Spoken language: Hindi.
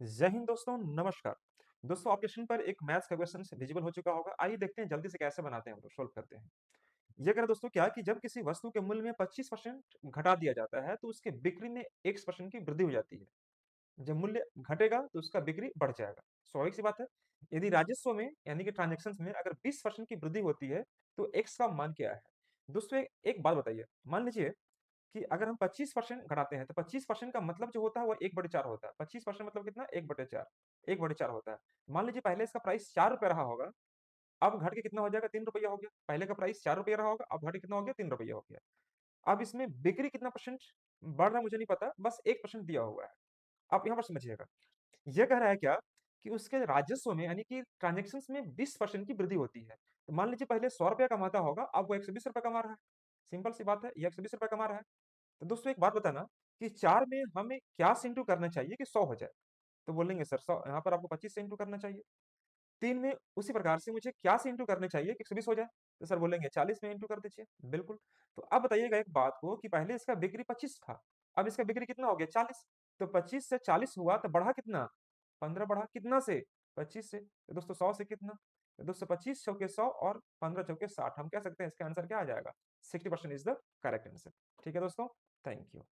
जय हिंद दोस्तों, नमस्कार। दोस्तों आपके स्क्रीन पर एक मैथ्स का क्वेश्चन विजिबल हो चुका होगा। आइए देखते हैं जल्दी से कैसे बनाते हैं हम लोग, सोल्व करते हैं। ये कह रहा है दोस्तों क्या कि जब किसी वस्तु के मूल्य में 25% घटा दिया जाता है तो उसके बिक्री में X% की वृद्धि हो जाती है। जब मूल्य घटेगा तो उसका बिक्री बढ़ जाएगा। स्वाभाविक सी बात है। यदि राजस्व में यानी कि ट्रांजैक्शंस में अगर 20% की वृद्धि होती है तो X का मान क्या है? दोस्तों एक बात बताइए, मान लीजिए कि अगर हम 25% घटाते हैं तो 25% का मतलब जो होता है वो 1/4 होता है। 25% मतलब कितना? 1/4। 1/4 होता है। मान लीजिए पहले इसका प्राइस ₹4 रहा होगा, अब घट के कितना हो जाएगा? ₹3 हो गया। पहले का प्राइस ₹4 रहा होगा, अब घट के कितना हो गया? ₹3 हो गया। अब इसमें बिक्री कितना परसेंट बढ़ रहा है मुझे नहीं पता, बस 1% दिया हुआ है। आप यहाँ पर समझिएगा। ये कह रहा है क्या कि उसके राजस्व में यानी कि ट्रांजैक्शंस में 20% की वृद्धि होती है। तो मान लीजिए पहले ₹100 कमाता होगा, अब वो ₹120 कमा रहा है। सिंपल सी बात है, ये ₹120 कमा रहा है। तो दोस्तों एक बात बताना कि 4 में हमें क्या से इंटू करना चाहिए कि 100 हो जाए? तो बोलेंगे सर 100 यहाँ पर आपको 25 से इंटू करना चाहिए। 3 में उसी प्रकार से मुझे क्या से इंटू करना चाहिए कि 120 हो जाए? तो सर बोलेंगे 40 में इंटू कर दीजिए। बिल्कुल। तो अब बताइएगा एक बात को कि पहले इसका बिक्री 25 था, अब इसका बिक्री कितना हो गया? 40। तो 25 से 40 हुआ तो बढ़ा कितना? 15 बढ़ा कितना से? 25 से। तो दोस्तों 100 से कितना? तो दोस्तों 25 चौके 100 और 15 चौके 60। हम कह सकते हैं इसका आंसर क्या आ जाएगा? 60% इज द करेक्ट आंसर। ठीक है दोस्तों, थैंक यू।